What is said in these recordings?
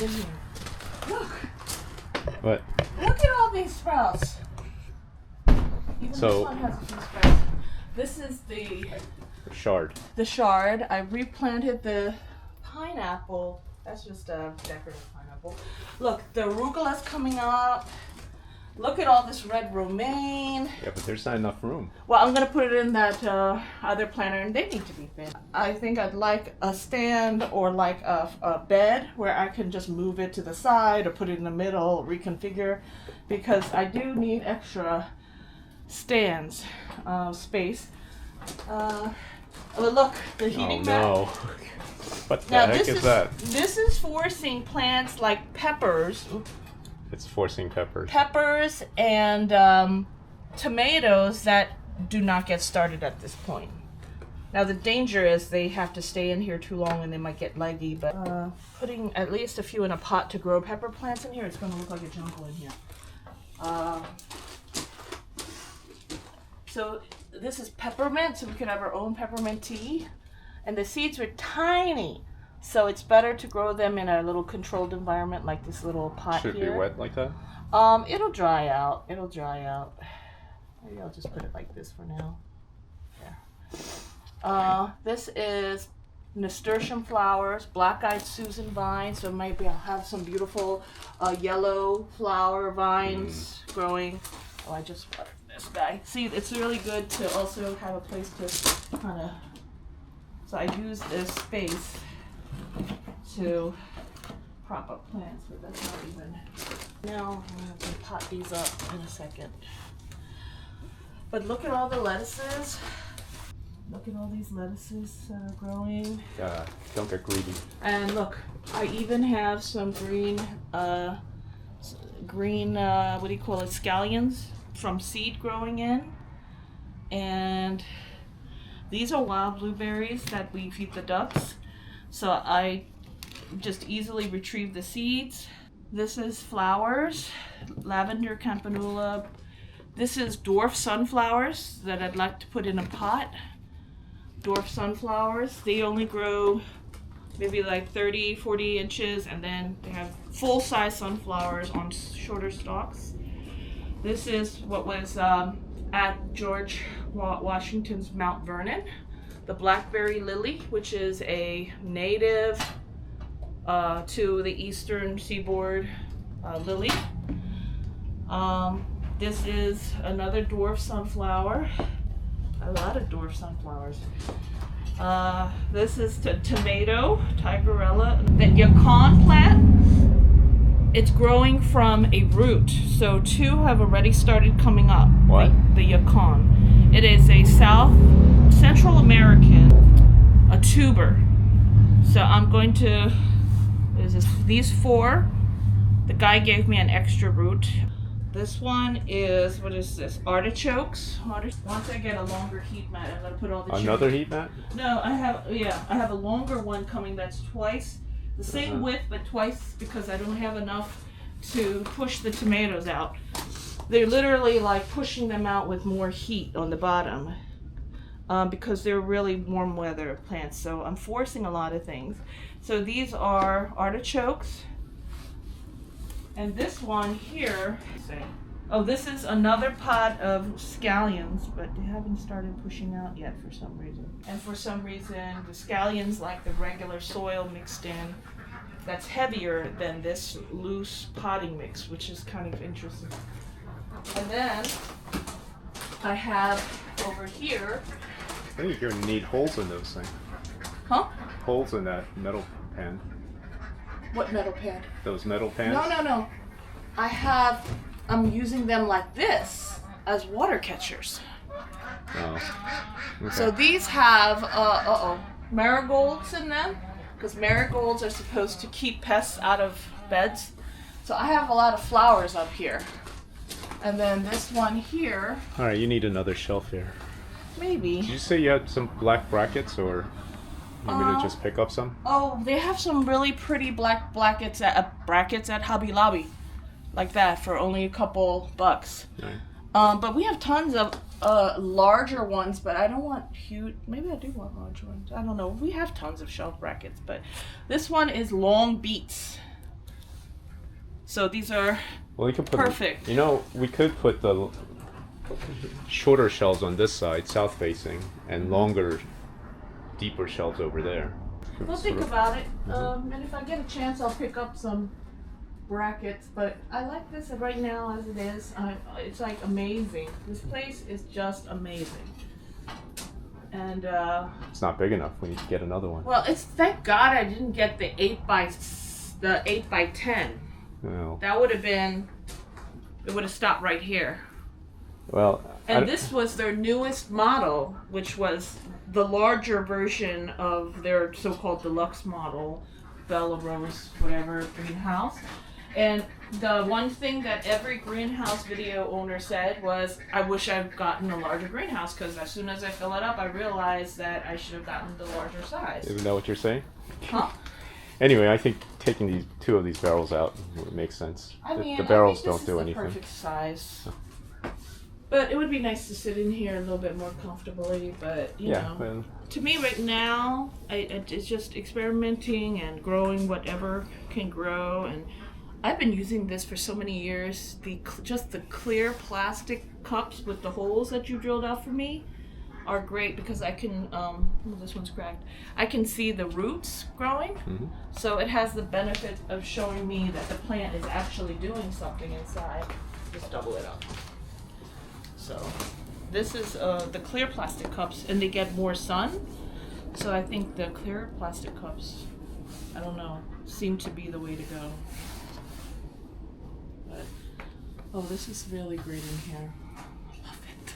in here. Look. What? Look at all these sprouts. Even So, this one has a few sprouts. This is the shard. The shard. I replanted the pineapple. That's just a decorative pineapple. Look, the arugula's coming up. Look at all this red romaine. Yeah, but there's not enough room. Well, I'm going to put it in that other planter, and they need to be thin. I think I'd like a stand or like a bed where I can just move it to the side or put it in the middle, reconfigure, because I do need extra stands, space. Oh, look, the heating mat. Oh, no. What the Now, heck is that? This is forcing plants like peppers. It's forcing peppers. Peppers and tomatoes that do not get started at this point. Now the danger is they have to stay in here too long and they might get leggy, but putting at least a few in a pot to grow pepper plants in here, it's going to look like a jungle in here. So this is peppermint, so we could have our own peppermint tea. And the seeds are tiny. So it's better to grow them in a little controlled environment like this little pot Should here. it be wet like that? It'll dry out. It'll dry out. Maybe I'll just put it like this for now. There. This is nasturtium flowers, black-eyed Susan vine. So maybe I'll have some beautiful yellow flower vines growing. Oh, I just watered this guy. See, it's really good to also have a place to kind of. So I use this space to prop up plants, but that's not even. Now I'm going to pot these up in a second. But look at all the lettuces. Look at all these lettuces growing. Don't get greedy. And look, I even have some green, what do you call it, scallions from seed growing in. And these are wild blueberries that we feed the ducks. So I just easily retrieve the seeds. This is flowers, lavender campanula. This is dwarf sunflowers that I'd like to put in a pot. Dwarf sunflowers, they only grow maybe like 30, 40 inches, and then they have full-size sunflowers on shorter stalks. This is what was at George Washington's Mount Vernon, the blackberry lily, which is a native to the eastern seaboard lily. This is another dwarf sunflower. A lot of dwarf sunflowers. This is tomato, tigerella. The yacon plant, it's growing from a root. So two have already started coming up. What? The yacon. It is a Central American, a tuber. So I'm going to, these four, the guy gave me an extra root. This one is, what is this? Artichokes. Once I get a longer heat mat, I'm going to put all the Another heat mat? No, I have a longer one coming that's twice the same width, but twice, because I don't have enough to push the tomatoes out. They're literally like pushing them out with more heat on the bottom because they're really warm weather plants. So I'm forcing a lot of things. So these are artichokes. And this one here, oh, this is another pot of scallions, but they haven't started pushing out yet for some reason. And for some reason, the scallions like the regular soil mixed in. That's heavier than this loose potting mix, which is kind of interesting. And then I have over here. I think you're gonna need holes in those things. Huh? Holes in that metal pan. What metal pan? Those metal pans? No. I'm using them like this as water catchers. Oh. Okay. So these have, marigolds in them, because marigolds are supposed to keep pests out of beds. So I have a lot of flowers up here. And then this one here. All right, you need another shelf here. Maybe. Did you say you had some black brackets, or you want me to just pick up some? Oh, they have some really pretty black brackets at Hobby Lobby, like that, for only a couple bucks. Right. But we have tons of larger ones, but I don't want huge. Maybe I do want large ones. I don't know. We have tons of shelf brackets, but this one is long beets. So these are Well, we could put. perfect. You know, we could put the shorter shelves on this side, south facing, and longer, deeper shelves over there. We'll think about it. And if I get a chance, I'll pick up some brackets. But I like this right now as it is. It's like amazing. This place is just amazing. And It's not big enough. We need to get another one. well, it's thank God I didn't get the 8x10. No. That would have been. It would have stopped right here. Well. And this was their newest model, which was the larger version of their so-called deluxe model, Bella Rose, whatever, greenhouse. And the one thing that every greenhouse video owner said was, I wish I'd gotten a larger greenhouse, because as soon as I fill it up, I realized that I should have gotten the larger size. Isn't that what you're saying? Huh. Anyway, I think taking these 2 of these barrels out would make sense. I mean, the barrels I think don't do this is anything. the perfect size. But it would be nice to sit in here a little bit more comfortably, but you know. Well, To me right now, it's just experimenting and growing whatever can grow. And I've been using this for so many years. Just the clear plastic cups with the holes that you drilled out for me are great because I can, this one's cracked. I can see the roots growing. mm-hmm. So it has the benefit of showing me that the plant is actually doing something inside. Just double it up. So this is the clear plastic cups, and they get more sun. So I think the clear plastic cups, I don't know, seem to be the way to go. But, oh, this is really great in here. I love it.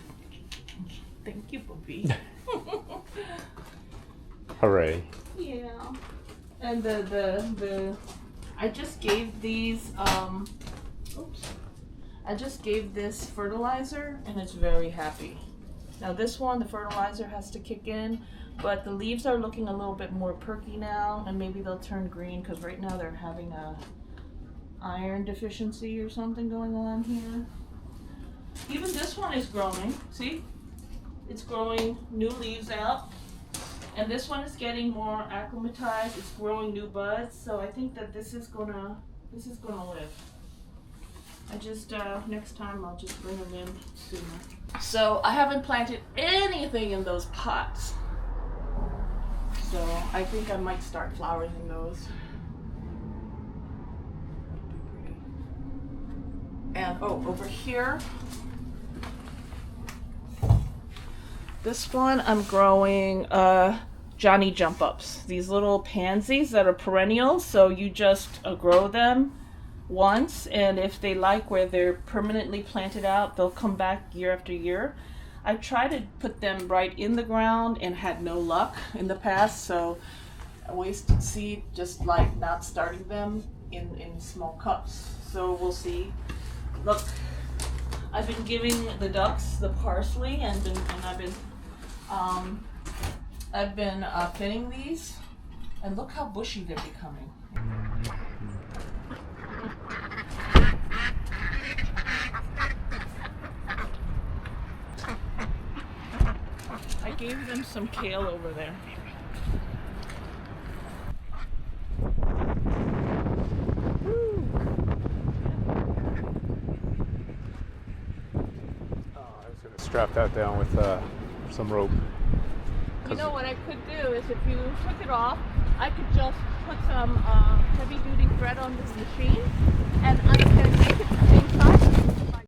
Thank you, Bobby. Hooray. Yeah. And the I just gave these I just gave this fertilizer and it's very happy. Now this one, the fertilizer has to kick in, but the leaves are looking a little bit more perky now, and maybe they'll turn green because right now they're having a iron deficiency or something going on here. Even this one is growing, see? It's growing new leaves out. And this one is getting more acclimatized. It's growing new buds, so I think that this is gonna live. I just next time I'll just bring them in sooner. So I haven't planted anything in those pots, so I think I might start flowers in those. That'd be pretty. And over here, this one I'm growing Johnny jump ups. These little pansies that are perennials, so you just grow them once, and if they like where they're permanently planted out, they'll come back year after year. I tried to put them right in the ground and had no luck in the past, so I wasted seed just like not starting them in small cups. So we'll see. Look, I've been giving the ducks the parsley, and I've been thinning these, and look how bushy they're becoming. I gave them some kale over there. I was going to strap that down with some rope. You know what I could do is if you took it off, I could just put some heavy duty thread on this machine, and I